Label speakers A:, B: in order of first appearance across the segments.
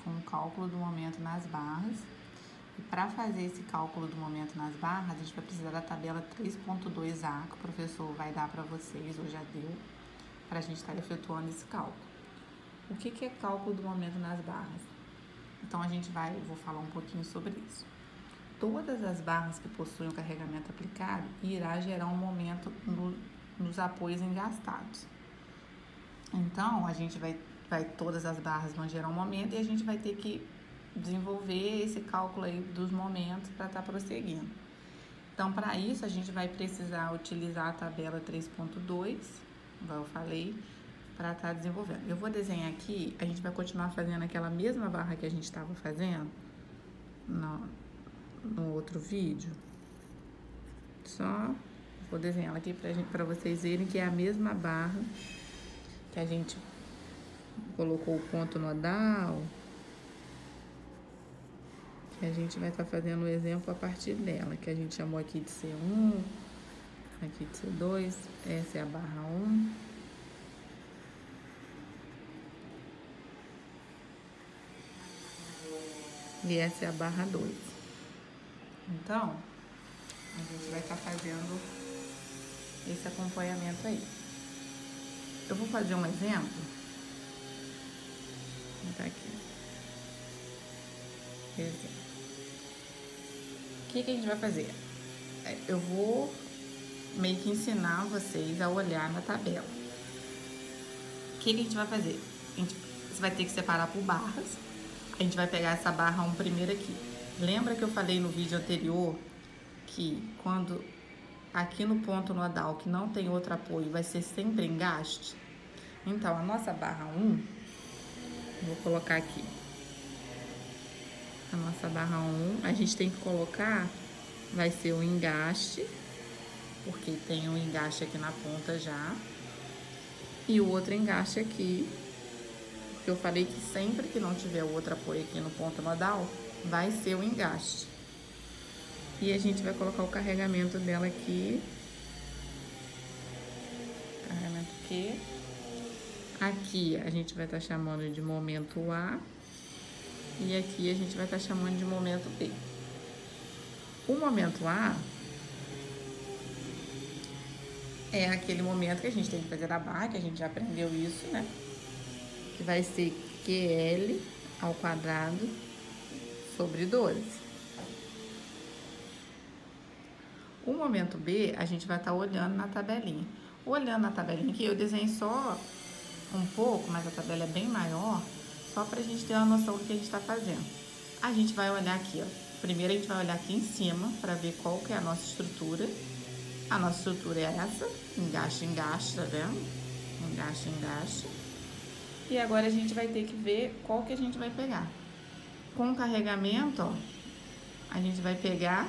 A: com o cálculo do momento nas barras. E para fazer esse cálculo do momento nas barras, a gente vai precisar da tabela 3.2a, que o professor vai dar para vocês, ou já deu, para a gente estar efetuando esse cálculo. O que é cálculo do momento nas barras? Então, vou falar um pouquinho sobre isso. Todas as barras que possuem o carregamento aplicado irá gerar um momento nos apoios engastados. Então, todas as barras vão gerar um momento e a gente vai ter que desenvolver esse cálculo aí dos momentos para estar prosseguindo. Então, para isso, a gente vai precisar utilizar a tabela 3.2, como eu falei, para estar desenvolvendo. Eu vou desenhar aqui, a gente vai continuar fazendo aquela mesma barra que a gente estava fazendo no outro vídeo. Só vou desenhar ela aqui para vocês verem que é a mesma barra que a gente colocou o ponto nodal, que a gente vai estar fazendo o exemplo a partir dela, que a gente chamou aqui de C1, aqui de C2, essa é a barra 1. E essa é a barra 2. Então, a gente vai estar fazendo esse acompanhamento aí. Eu vou fazer um exemplo. Vou botar aqui. Exemplo. O que a gente vai fazer? Eu vou meio que ensinar vocês a olhar na tabela. O que a gente vai fazer? Você vai ter que separar por barras. A gente vai pegar essa barra 1 primeiro aqui. Lembra que eu falei no vídeo anterior que quando aqui no ponto nodal que não tem outro apoio vai ser sempre engaste? Então, a nossa barra 1, vou colocar aqui. A nossa barra 1, a gente tem que colocar, vai ser o engaste, porque tem um engaste aqui na ponta já. E o outro engaste aqui, porque eu falei que sempre que não tiver o outro apoio aqui no ponto nodal, vai ser o engaste. E a gente vai colocar o carregamento dela aqui. Carregamento Q. Aqui a gente vai estar chamando de momento A. E aqui a gente vai estar chamando de momento B. O momento A é aquele momento que a gente tem que fazer a barra, que a gente já aprendeu isso, né? Que vai ser QL ao quadrado sobre 12. O momento B, a gente vai estar olhando na tabelinha. Olhando na tabelinha aqui, eu desenhei só um pouco, mas a tabela é bem maior, só pra gente ter uma noção do que a gente tá fazendo. A gente vai olhar aqui, ó. Primeiro a gente vai olhar aqui em cima pra ver qual que é a nossa estrutura. A nossa estrutura é essa, engaste, engaste, tá vendo? Engaste, engaste. E agora a gente vai ter que ver qual que a gente vai pegar. Com o carregamento, ó, a gente vai pegar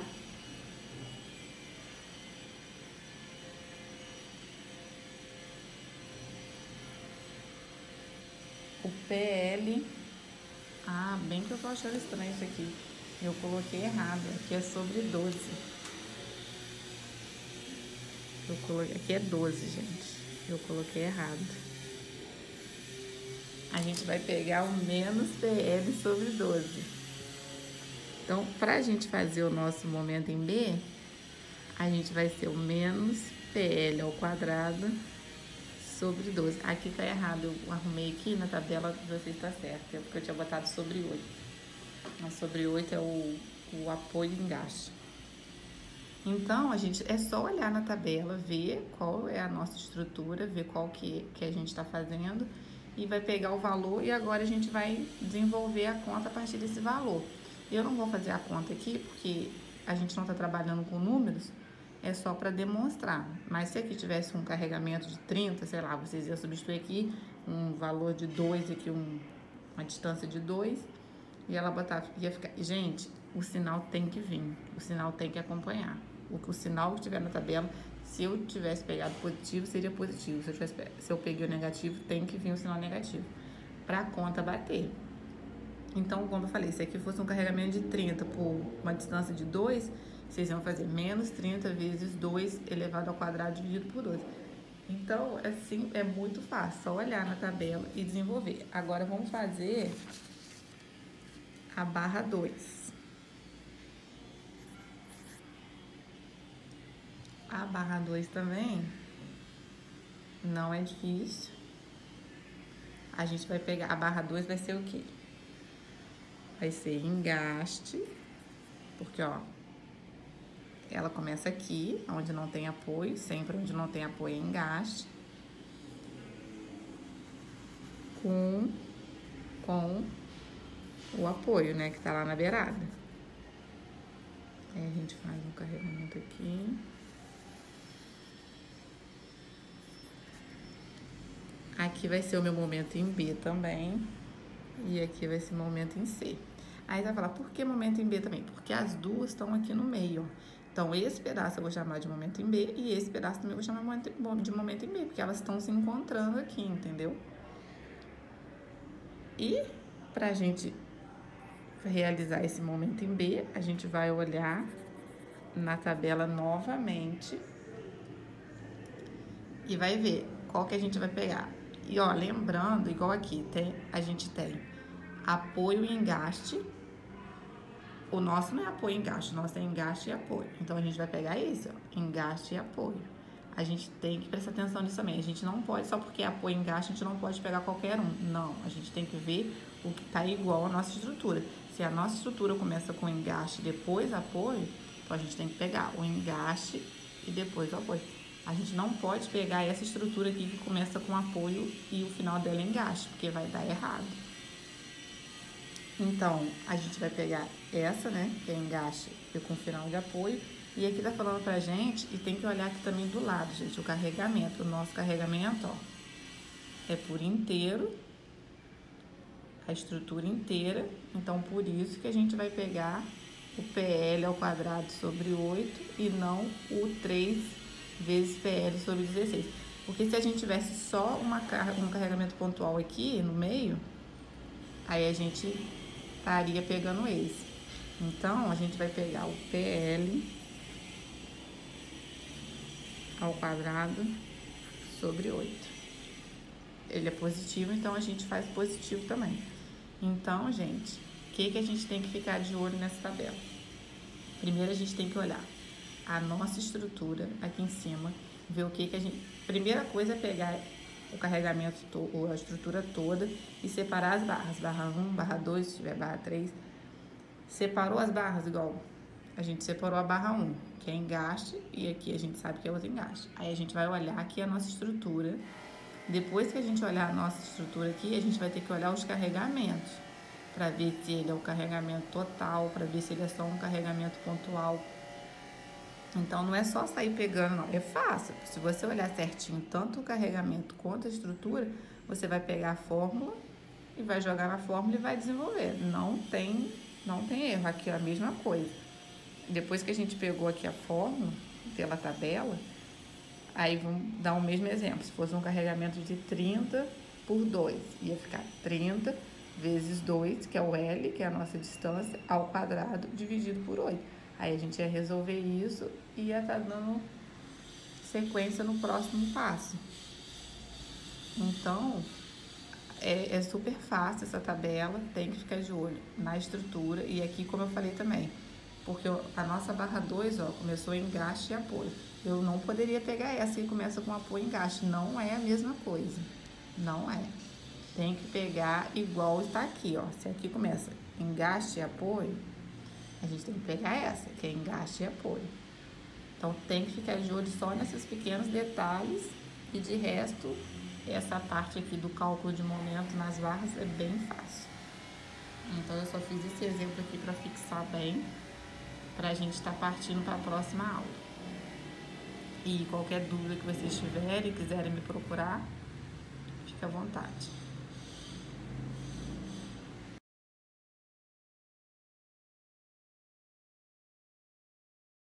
A: o PL. Ah, bem que eu tô achando estranho isso aqui. Eu coloquei errado, aqui é sobre 12. Aqui é 12, gente. Eu coloquei errado. A gente vai pegar o menos PL sobre 12. Então, pra gente fazer o nosso momento em B, a gente vai ser o menos PL ao quadrado sobre 12. Aqui tá errado, eu arrumei aqui na tabela de vocês, tá certo. É porque eu tinha botado sobre 8. Mas sobre 8 é o apoio e engaste. Então, é só olhar na tabela, ver qual é a nossa estrutura, ver qual que a gente está fazendo e vai pegar o valor e agora a gente vai desenvolver a conta a partir desse valor. Eu não vou fazer a conta aqui porque a gente não está trabalhando com números, é só para demonstrar. Mas se aqui tivesse um carregamento de 30, sei lá, vocês iam substituir aqui um valor de 2, aqui uma distância de 2 e ela ia ficar... Gente, o sinal tem que vir, o sinal tem que acompanhar. O sinal que estiver na tabela, se eu tivesse pegado positivo, seria positivo. Se eu peguei o negativo, tem que vir o sinal negativo, para a conta bater. Então, como eu falei, se aqui fosse um carregamento de 30 por uma distância de 2, vocês iam fazer menos 30 vezes 2 elevado ao quadrado dividido por 12. Então, assim, é muito fácil, só olhar na tabela e desenvolver. Agora, vamos fazer a barra 2. A barra 2 também não é difícil. A gente vai pegar, a barra 2 vai ser o quê? Vai ser engaste, porque ó, ela começa aqui, onde não tem apoio, sempre onde não tem apoio é engaste, com o apoio, né, que tá lá na beirada. Aí a gente faz um carregamento aqui. Aqui vai ser o meu momento em B também. E aqui vai ser o momento em C. Aí você vai falar, por que momento em B também? Porque as duas estão aqui no meio, ó. Então, esse pedaço eu vou chamar de momento em B e esse pedaço também eu vou chamar de momento em B, porque elas estão se encontrando aqui, entendeu? E pra gente realizar esse momento em B, a gente vai olhar na tabela novamente e vai ver qual que a gente vai pegar. E ó, lembrando, igual aqui, a gente tem apoio e engaste. O nosso não é apoio e engaste, o nosso é engaste e apoio. Então, a gente vai pegar esse, ó, engaste e apoio. A gente tem que prestar atenção nisso também. A gente não pode, só porque é apoio e engaste, a gente não pode pegar qualquer um. Não, a gente tem que ver o que tá igual à nossa estrutura. Se a nossa estrutura começa com engaste e depois apoio, então a gente tem que pegar o engaste e depois o apoio. A gente não pode pegar essa estrutura aqui que começa com apoio e o final dela é engaste, porque vai dar errado. Então, a gente vai pegar essa, né, que é engaste e com final de apoio. E aqui tá falando pra gente, e tem que olhar aqui também do lado, gente, o carregamento. O nosso carregamento, ó, é por inteiro, a estrutura inteira. Então, por isso que a gente vai pegar o PL ao quadrado sobre 8 e não o 3 vezes PL sobre 16. Porque se a gente tivesse só um carregamento pontual aqui no meio, aí a gente estaria pegando esse. Então, a gente vai pegar o PL ao quadrado sobre 8. Ele é positivo, então a gente faz positivo também. Então, gente, o que a gente tem que ficar de olho nessa tabela? Primeiro, a gente tem que olhar a nossa estrutura aqui em cima, ver o que a gente... Primeira coisa é pegar o carregamento, ou a estrutura toda e separar as barras. Barra 1, barra 2, se tiver barra 3. Separou as barras, igual a gente separou a barra 1, que é engaste, e aqui a gente sabe que é outro engaste. Aí a gente vai olhar aqui a nossa estrutura. Depois que a gente olhar a nossa estrutura aqui, a gente vai ter que olhar os carregamentos, para ver se ele é o carregamento total, para ver se ele é só um carregamento pontual. Então, não é só sair pegando, não. É fácil. Se você olhar certinho tanto o carregamento quanto a estrutura, você vai pegar a fórmula e vai jogar na fórmula e vai desenvolver. Não tem erro. Aqui é a mesma coisa. Depois que a gente pegou aqui a fórmula, pela tabela, aí vamos dar o mesmo exemplo. Se fosse um carregamento de 30 por 2, ia ficar 30 vezes 2, que é o L, que é a nossa distância, ao quadrado, dividido por 8. Aí a gente ia resolver isso e ia estar dando sequência no próximo passo. Então, é super fácil essa tabela, tem que ficar de olho na estrutura. E aqui, como eu falei também, porque a nossa barra 2, ó, começou em engaste e apoio. Eu não poderia pegar essa que começa com apoio e engaste, não é a mesma coisa, não é. Tem que pegar igual está aqui, ó. Se aqui começa engaste e apoio, a gente tem que pegar essa, que é engaste e apoio. Então, tem que ficar de olho só nesses pequenos detalhes e, de resto, essa parte aqui do cálculo de momento nas barras é bem fácil. Então, eu só fiz esse exemplo aqui para fixar bem, para a gente estar partindo para a próxima aula. E qualquer dúvida que vocês tiverem, quiserem me procurar, fique à vontade.